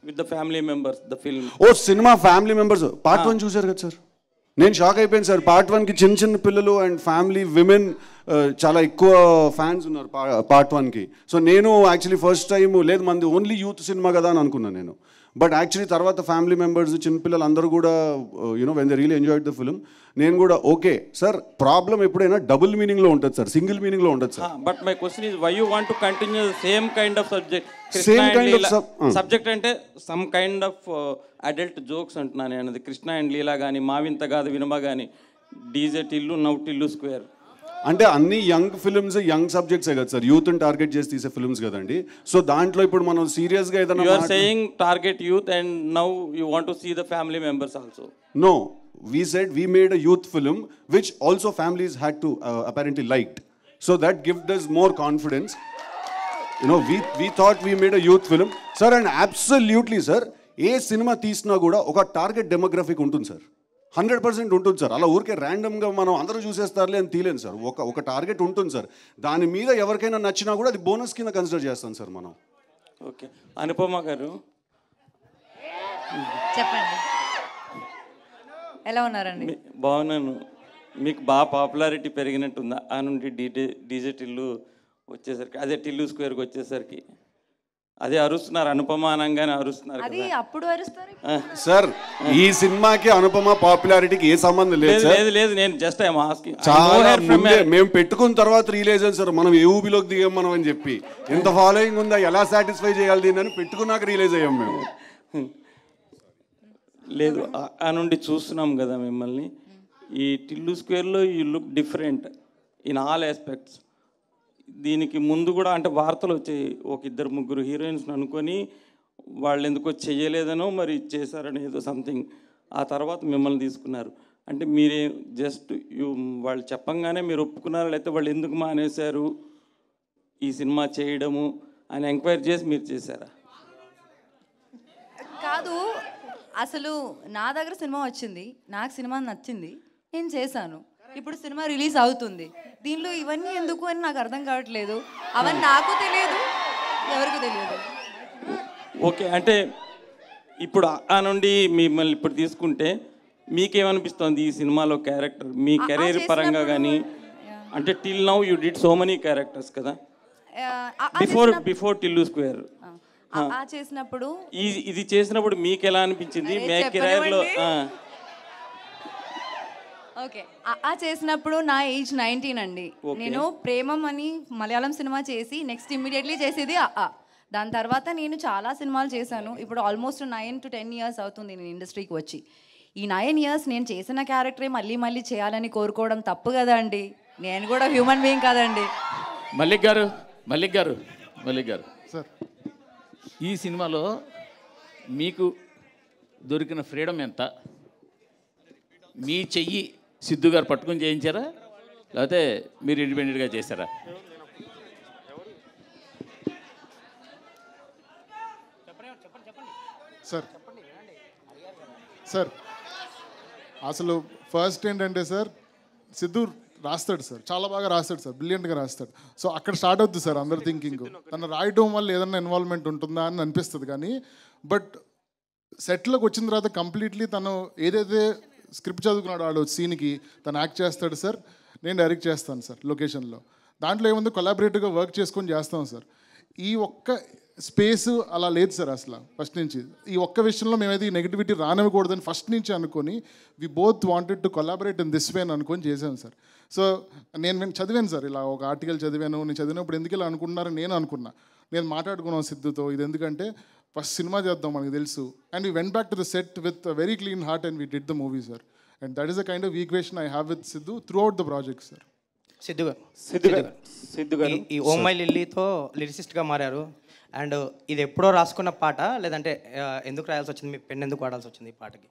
with the family members, the film. ఓ సినిమా family members part 1 చూశారు కదా సార్? నేను షాక్ అయిపోయాను సార్. పార్ట్ 1కి చిన్న చిన్న పిల్లలు అండ్ ఫ్యామిలీ విమెన్ చాలా ఎక్కువ ఫ్యాన్స్ ఉన్నారు పార్ట్ 1కి. సో నేను యాక్చువల్లీ ఫస్ట్ టైం లేదు మంది ఓన్లీ యూత్ సినిమా కదా అని అనుకున్నాను నేను. బట్ యాక్చువల్లీ తర్వాత ఫ్యామిలీ మెంబర్స్ చిన్నపిల్లలు అందరూ కూడా you know when they really enjoyed the film. నేను కూడా ఓకే సార్, ప్రాబ్లం ఎప్పుడైనా డబుల్ మీనింగ్లో ఉంటుంది సార్, సింగిల్ మీనింగ్లో ఉంటుంది sir. But my question is why you want to continue same kind of subject? Same kind of subject అంటే some kind of adult jokes అంటున్నాను నేను. అది కృష్ణ అండ్ లీలా కానీ, మావింత కాదు వినమ కానీ, DJ Tillu now Tillu square అంటే అన్ని యంగ్ ఫిల్మ్స్ యంగ్ సబ్జెక్ట్సే కదా సార్, యూత్ని టార్గెట్ చేసి తీసే ఫిల్మ్స్ కదండి. సో దాంట్లో ఇప్పుడు మనం సీరియస్గా ఏదైనా you are saying target youth and now you want to see the family members also. No, we said we made a youth film which also families had to apparently liked, so that gave us more confidence. You know, we thought we made a youth film sir, and absolutely sir, A cinema తీసినా కూడా ఒక target demographic ఉంటుంది sir, 100% ఉంటుంది sir. అలా ఊరికే ర్యాండమ్గా మనం అందరూ చూసేస్తారులే అని తీలేను సార్. ఒక టార్గెట్ ఉంటుంది సార్, దాని మీద ఎవరికైనా నచ్చినా కూడా అది బోనస్ కింద కన్సిడర్ చేస్తాం సార్ మనం. ఓకే, అనుపమ గారు చెప్పండి, ఎలా ఉన్నారండి? బాగున్నాను. మీకు బాగా పాపులారిటీ పెరిగినట్టుందా ఆ నుండి డీజే టిల్లు వచ్చేసరికి, అదే టిల్లు స్క్వేర్కి వచ్చేసరికి? అదే అరుస్తున్నారు, అనుపమ అనగానే అరుస్తున్నారు. అది అప్పుడు అరుస్తారు సార్. ఈ సినిమాకి అనుపమ పాపులారిటీకి ఏ సంబంధం లేదు. లేదు నేను జస్ట్ ఐఎమ్ ఆస్కింగ్. చాలా ముందే మేము పెట్టుకున్న తర్వాత రియలైజ్ అయ్యాం సార్, మనం ఏ ఊబిలోకి దిగాం మనం అని చెప్పి. ఎంత ఫాలోయింగ్ ఉందా, ఎలా సాటిస్ఫై చేయాలి దీన్ని అని పెట్టుకున్నాక రియలైజ్ అయ్యాం మేము. లేదు ఆ నుండి చూస్తున్నాం కదా మిమ్మల్ని. ఈ టిల్లు స్క్వేర్లో you look different in all aspects. దీనికి ముందు కూడా అంటే వార్తలు వచ్చాయి, ఒక ఇద్దరు ముగ్గురు హీరోయిన్స్ని అనుకొని వాళ్ళు ఎందుకో చెయ్యలేదనో మరి చేశారని ఏదో సంథింగ్. ఆ తర్వాత మిమ్మల్ని తీసుకున్నారు. అంటే మీరే జస్ట్ వాళ్ళు చెప్పంగానే మీరు ఒప్పుకున్నారు, లేకపోతే వాళ్ళు ఎందుకు మానేశారు ఈ సినిమా చేయడము అని ఎంక్వైరీ చేసి మీరు చేశారా? కాదు, అసలు నా దగ్గర సినిమా వచ్చింది, నాకు సినిమా నచ్చింది, నేను చేశాను. ఇప్పుడు సినిమా రిలీజ్ అవుతుంది, దీనిలో ఇవన్నీ ఎందుకు అని నాకు అర్థం కావట్లేదు. అవన్నీ నాకు తెలియదు, ఎవరికి తెలియదు. ఓకే, అంటే ఇప్పుడు ఆ నుండి మిమ్మల్ని ఇప్పుడు తీసుకుంటే మీకేమనిపిస్తుంది ఈ సినిమాలో క్యారెక్టర్ మీ కెరీర్ పరంగా కానీ? అంటే till now you did so many characters కదా, బిఫోర్ టిల్లు స్క్వేర్ చేసినప్పుడు ఇది చేసినప్పుడు మీకు ఎలా అనిపించింది మీ కెరీర్లో? ఓకే, చేసినప్పుడు నా ఏజ్ 19 అండి. నేను ప్రేమం అని మలయాళం సినిమా చేసి నెక్స్ట్ ఇమ్మీడియట్లీ చేసేది దాని తర్వాత నేను చాలా సినిమాలు చేశాను. ఇప్పుడు ఆల్మోస్ట్ 9 to 10 years అవుతుంది నేను ఇండస్ట్రీకి వచ్చి. ఈ 9 years నేను చేసిన క్యారెక్టరే మళ్ళీ మళ్ళీ చేయాలని కోరుకోవడం తప్పు కదా అండి. నేను కూడా హ్యూమన్ బీయింగ్ కదండి. మల్లిక్ గారు సార్, ఈ సినిమాలో మీకు దొరికిన ఫ్రీడమ్ ఎంత? మీ చెయ్యి సిద్ధు గారు పట్టుకొని చేయించారా, లేకపోతే మీరు ఇండిపెండెంట్గా చేశారా? సార్ అసలు ఫస్ట్ ఏంటంటే సార్, సిద్ధు రాస్తాడు సార్, చాలా బాగా రాస్తాడు సార్, బ్రిలియంట్గా రాస్తాడు. సో అక్కడ స్టార్ట్ అవుతుంది సార్ అందరు థింకింగ్, తను రాయడం వల్ల ఏదన్నా ఇన్వాల్వ్మెంట్ ఉంటుందా అని అనిపిస్తుంది. కానీ బట్ సెట్లోకి వచ్చిన తర్వాత కంప్లీట్లీ తను ఏదైతే స్క్రిప్ట్ చదువుకున్నాడు వాడు సీన్కి తను యాక్ట్ చేస్తాడు సార్, నేను డైరెక్ట్ చేస్తాను సార్ లొకేషన్లో. దాంట్లో ఏముంది, కొలాబరేటివ్గా వర్క్ చేసుకొని చేస్తాం సార్. ఈ ఒక్క స్పేస్ అలా లేదు సార్ అసలు ఫస్ట్ నుంచి. ఈ ఒక్క విషయంలో మేమైతే ఈ నెగిటివిటీ రానివ్వకూడదని ఫస్ట్ నుంచి అనుకొని we both wanted to collaborate in this way అని అనుకొని చేశాను సార్. సో నేను చదివాను సార్, ఇలా ఒక ఆర్టికల్ చదివాను. నేను చదివినప్పుడు ఎందుకు ఇలా అనుకుంటున్నారని నేను అనుకున్నా. నేను మాట్లాడుకున్నాను సిద్ధుతో, ఇది ఎందుకంటే ఫస్ట్ సినిమా చేద్దాం మనకు తెలుసు. And we went back to the set with very clean heart and we did the movie sir. And that is the kind of equation I have with Siddhu through out the project sir. Siddhu గారు ఈ oh my లిల్లీతో లిరిసిస్ట్గా మారారు. And ఇది ఎప్పుడో రాసుకున్న పాట, లేదంటే ఎందుకు రాయాల్సి వచ్చింది, మీ పెన్ ఎందుకు వాడాల్సి వచ్చింది ఈ పాటకి?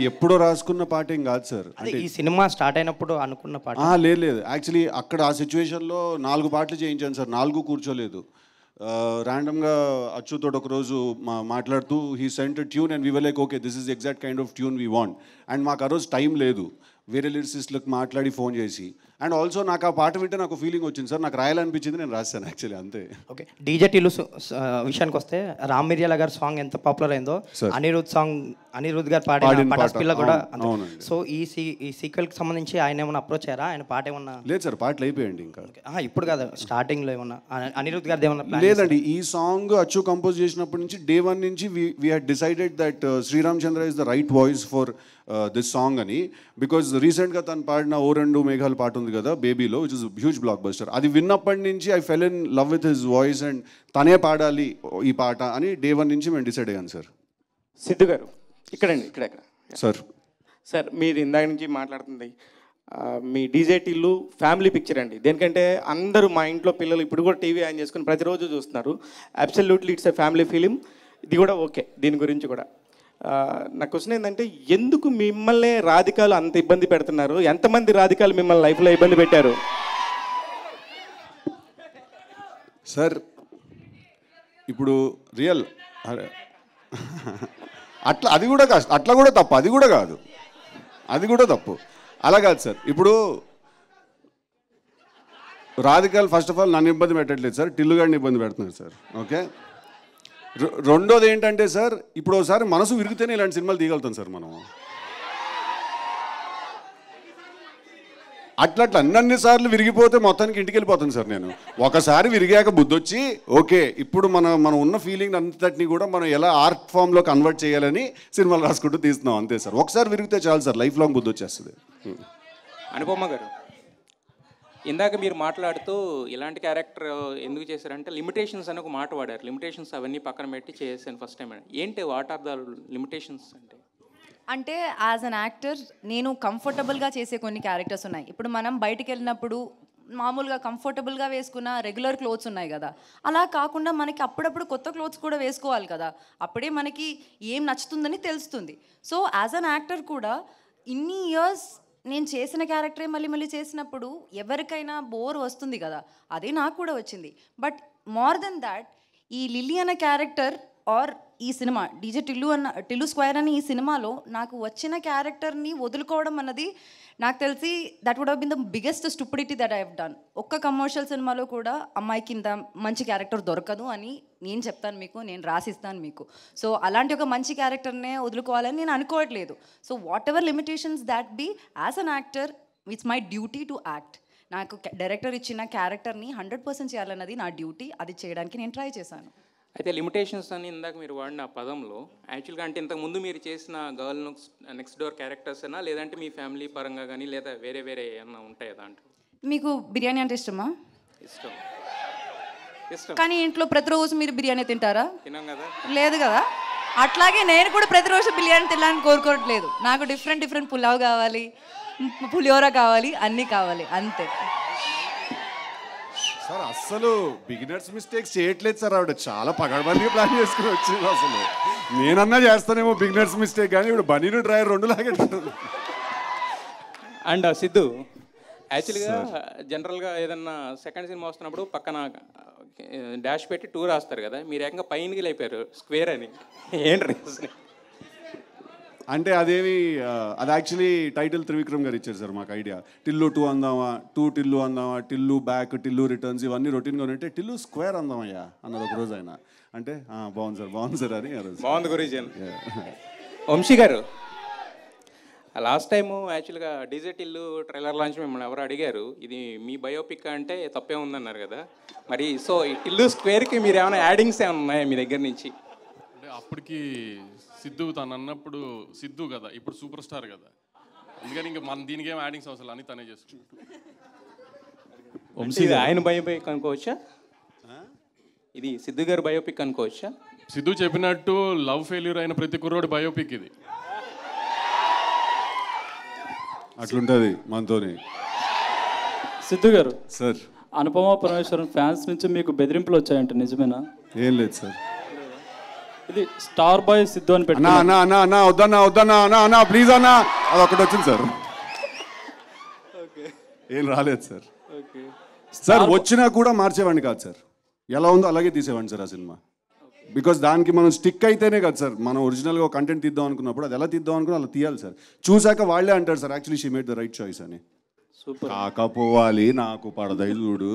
ఎప్పుడో రాసుకున్న పాట ఏం కాదు సార్, అంటే ఈ సినిమా స్టార్ట్ అయినప్పుడు అనుకున్న పాట? లేదు యాక్చువల్లీ అక్కడ ఆ సిచ్యువేషన్లో 4 పాటలు చేయించాను సార్, 4 కూర్చోలేదు. ర్యాండమ్గా అచ్చుతో ఒకరోజు మాట్లాడుతూ he sent tune and we were like okay this is exact kind of tune we want. And మాకు ఆ రోజు టైం లేదు, వేరే లిరిసిస్ట్లకు మాట్లాడి ఫోన్ చేసి. అండ్ ఆల్సో నాకు ఆ పాట వింటే నాకు ఫీలింగ్ వచ్చింది సార్, నాకు రాయాలనిపించింది, నేను రాశాను యాక్చువల్లీ, అంతే. ఓకే, డీజే టిల్లు విషయానికి వస్తే రామ్ మిర్యాల గారి సాంగ్ ఎంత పాపులర్ అయిందో అనిరుద్ గారు పాడిన పటాస్ కూడా. సో ఈ సీక్వెల్కి సంబంధించి ఆయన ఏమైనా అప్రోచ్ అయ్యారా? ఆయన పాట ఏమన్నా? లేదు సార్, పాటలు అయిపోయాయండి ఇంకా. ఇప్పుడు కాదు, స్టార్టింగ్లో ఏమన్నా అనిరుద్ గారిది ఏమన్నా? లేదండి, ఈ సాంగ్ అచ్చు కంపోజ్ చేసినప్పటి నుంచి డే వన్ నుంచి we had decided that Sriram Chandra is the right voice for this song అని. బికాజ్ రీసెంట్గా తను పాడిన ఓ రెండు మేఘాలు పాట ఉంది కదా బేబీలో, which is huge blockbuster. అది విన్నప్పటి నుంచి I fell in love with his voice and తనే పాడాలి ఈ పాట అని డే వన్ నుంచి మేము డిసైడ్ అయ్యాను సార్. సిద్ధు గారు ఇక్కడండి, ఇక్కడ సార్. సార్ మీరు ఇందాక నుంచి మాట్లాడుతుంది మీ డీజే టిల్లు ఫ్యామిలీ పిక్చర్ అండి. దేనికంటే అందరూ మా ఇంట్లో పిల్లలు ఇప్పుడు కూడా టీవీ ఆన్ చేసుకుని ప్రతిరోజు చూస్తున్నారు. Absolutely it's a family film. ఇది కూడా ఓకే, దీని గురించి కూడా నా క్వశ్చన్ ఏంటంటే, ఎందుకు మిమ్మల్ని రాధికాలు అంత ఇబ్బంది పెడుతున్నారు? ఎంతమంది రాధికాలు మిమ్మల్ని లైఫ్లో ఇబ్బంది పెట్టారు? సార్ ఇప్పుడు రియల్ అది కూడా కాదు, అట్లా కూడా తప్పు, అది కూడా తప్పు, అలా కాదు సార్. ఇప్పుడు రాధికాలు ఫస్ట్ ఆఫ్ ఆల్ నన్ను ఇబ్బంది పెట్టట్లేదు సార్, టిల్లు గారిని ఇబ్బంది పెడుతున్నారు సార్. ఓకే, రెండోది ఏంటంటే సార్, ఇప్పుడు ఒకసారి మనసు విరిగితేనే ఇలాంటి సినిమాలు తీయగలుగుతాం సార్ మనం. అట్లా అన్నన్నిసార్లు విరిగిపోతే మొత్తానికి ఇంటికి వెళ్ళిపోతాను సార్ నేను. ఒకసారి విరిగాక బుద్ధి వచ్చి ఓకే ఇప్పుడు మనం ఉన్న ఫీలింగ్ అంతటిని కూడా మనం ఎలా ఆర్ట్ ఫామ్లో కన్వర్ట్ చేయాలని సినిమాలు రాసుకుంటూ తీస్తున్నాం, అంతే సార్. ఒకసారి విరిగితే చాలు సార్, లైఫ్ లాంగ్ బుద్ధి వచ్చేస్తుంది. అనుపమ గారు, ఇందాక మీరు మాట్లాడుతూ ఇలాంటి క్యారెక్టర్ ఎందుకు చేశారంటే లిమిటేషన్స్ అని ఒక మాట వాడారు. లిమిటేషన్స్ అవన్నీ పక్కన పెట్టి చేసాను ఫస్ట్ టైం. ఏంటి వాట్ ఆర్ ద లిమిటేషన్స్ అంటే యాజ్ అన్ యాక్టర్ నేను కంఫర్టబుల్గా చేసే కొన్ని క్యారెక్టర్స్ ఉన్నాయి. ఇప్పుడు మనం బయటికి వెళ్ళినప్పుడు మామూలుగా కంఫర్టబుల్గా వేసుకున్న రెగ్యులర్ క్లోత్స్ ఉన్నాయి కదా, అలా కాకుండా మనకి అప్పుడప్పుడు కొత్త క్లోత్స్ కూడా వేసుకోవాలి కదా, అప్పుడే మనకి ఏం నచ్చుతుందని తెలుస్తుంది. సో యాజ్ అన్ యాక్టర్ కూడా ఇన్ని ఇయర్స్ నేను చేసిన క్యారెక్టరే మళ్ళీ చేసినప్పుడు ఎవరికైనా బోర్ వస్తుంది కదా, అదే నాకు కూడా వచ్చింది. బట్ మోర్ దెన్ దాట్, ఈ లిల్లీ అన్న క్యారెక్టర్ ఆర్ ఈ సినిమా డీజే టిల్లు స్క్వేర్ అని ఈ సినిమాలో నాకు వచ్చిన క్యారెక్టర్ని వదులుకోవడం అన్నది నాకు తెలిసి that would have been the biggest stupidity that I have done. ఒక్క కమర్షియల్ సినిమాలో కూడా అమ్మాయికి ఇంత మంచి క్యారెక్టర్ దొరకదు అని నేను చెప్తాను మీకు, నేను రాసిస్తాను మీకు. సో అలాంటి ఒక మంచి క్యారెక్టర్నే వదులుకోవాలని నేను అనుకోవట్లేదు. So whatever limitations that be, as an actor it's my duty to act. నాకు డైరెక్టర్ ఇచ్చిన క్యారెక్టర్ని 100% చేయాలన్నది నా డ్యూటీ, అది చేయడానికి నేను ట్రై చేశాను. అయితే లిమిటేషన్స్ అని ఇందాక మీరు వాడిన పదంలో యాక్చువల్గా అంటే ఇంతకుముందు మీరు చేసిన గర్ల్ నెక్స్ట్ డోర్ క్యారెక్టర్స్ అయినా లేదంటే మీ ఫ్యామిలీ పరంగా కానీ లేదా వేరే ఏమన్నా ఉంటాయా దాంట్లో? మీకు బిర్యానీ అంటే ఇష్టమా? ఇష్టం. కానీ ఇంట్లో ప్రతిరోజు మీరు బిర్యానీ తింటారా? తినాం కదా. లేదు కదా. అట్లాగే నేను కూడా ప్రతిరోజు బిర్యానీ తినాలని కోరుకోవట్లేదు. నాకు డిఫరెంట్ పులావ్ కావాలి, పులిహోర కావాలి, అన్నీ కావాలి, అంతే. సార్ అస్సలు బిగినర్స్ మిస్టేక్స్ చేయట్లేదు సార్, ఆవిడ చాలా పగడబందిగా ప్లాన్ చేసుకుని వచ్చింది. అసలు నేనన్నా చేస్తానేమో బిగినర్స్ మిస్టేక్, కానీ ఇప్పుడు బనీను డ్రైవర్ రెండు లాగేటట్టు. అండ్ సిద్ధు, యాక్చువల్గా జనరల్గా ఏదన్నా సెకండ్ సినిమా వస్తున్నప్పుడు పక్కన డాష్ పెట్టి 2 రాస్తారు కదా, మీరు ఏకంగా పైనకి లేపారు స్క్వేర్ అని, ఏంటి రీజన్? అంటే అది యాక్చువల్లీ టైటిల్ త్రివిక్రమ్ గారు ఇచ్చారు సార్ మాకు ఐడియా. టిల్లు 2 అందామా, 2 టిల్లు అందామా, టిల్లు బ్యాక్, టిల్లు రిటర్న్స్, ఇవన్నీ రొటీన్గా ఉంటే టిల్లు స్క్వేర్ అందామయ్యా అన్నారు ఒకరోజు ఆయన. అంటే బాగుంది సార్ అని. బాగుంది గురించి. వంశీ గారు, లాస్ట్ టైము యాక్చువల్గా డీజే టిల్లు ట్రైలర్ లాంచ్ మిమ్మల్ని ఎవరు అడిగారు, ఇది మీ బయోపిక్ అంటే తప్పే ఉందన్నారు కదా, మరి సో ఈ టిల్లు స్క్వేర్కి మీరు ఏమైనా యాడింగ్స్ ఏమైనా ఉన్నాయా మీ దగ్గర నుంచి? అంటే అప్పటికి సిద్ధు తను అన్నప్పుడు సిద్ధు కదా, ఇప్పుడు సూపర్ స్టార్ కదా, అందుకని ఇంకా మన దీనికి ఏం యాడింగ్స్ అవసరం అని తనే చేసుకుంటాం. ఇది ఆయన బయోపిక్ అనుకోవచ్చా? ఇది సిద్ధు గారు బయోపిక్ అనుకోవచ్చా? సిద్ధు చెప్పినట్టు లవ్ ఫెయిల్యూర్ అయిన ప్రతి కుర్రోడి బయోపిక్ ఇది. అట్లుంటుంది మనతోని. సిద్ధు గారు సార్, అనుపమ పరమేశ్వరన్ ఫ్యాన్స్ నుంచి మీకు బెదిరింపులు వచ్చాయంట, నిజమేనా? ఏం లేదు సార్. ఇది స్టార్ బాయ్ సిద్ధు అని పెట్టి వద్దన్నా ప్లీజ్ అన్నా, అది ఒకటి వచ్చింది సార్. ఏం రాలేదు సార్. సార్ వచ్చినా కూడా మార్చేవాడిని కాదు సార్, ఎలా ఉందో అలాగే తీసేవాడిని సార్ ఆ సినిమా. బికాస్ దానికి మనం స్టిక్ అయితేనే కదా సార్ మనం ఒరిజినల్గా కంటెంట్ తీద్దాం అనుకున్నప్పుడు అది ఎలా తీద్దాం అనుకున్నా అలా తీయాలి సార్. చూసాక వాళ్ళే అంటారు sir actually she made the right choice అని. సూపర్. కాకపోవాలి నాకు పడదై చూడు.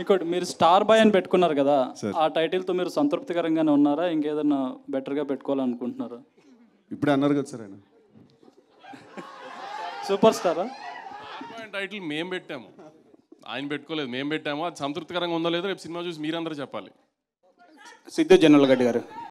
ఇంకోటి మీరు స్టార్ బాయ్ అని పెట్టుకున్నారు కదా, ఆ టైటిల్తో మీరు సంతృప్తికరంగానే ఉన్నారా, ఇంకేదన్నా బెటర్గా పెట్టుకోవాలనుకుంటున్నారా? ఇప్పుడే అన్నారు కదా సార్ ఆయన సూపర్ స్టారా. టైటిల్ మేము పెట్టాము, ఆయన పెట్టుకోలేదు, మేము పెట్టాము. అది సంతృప్తికరంగా ఉందో లేదో రేపు సినిమా చూసి మీరందరూ చెప్పాలి. సిద్ధు జనరల్ గడ్డి గారు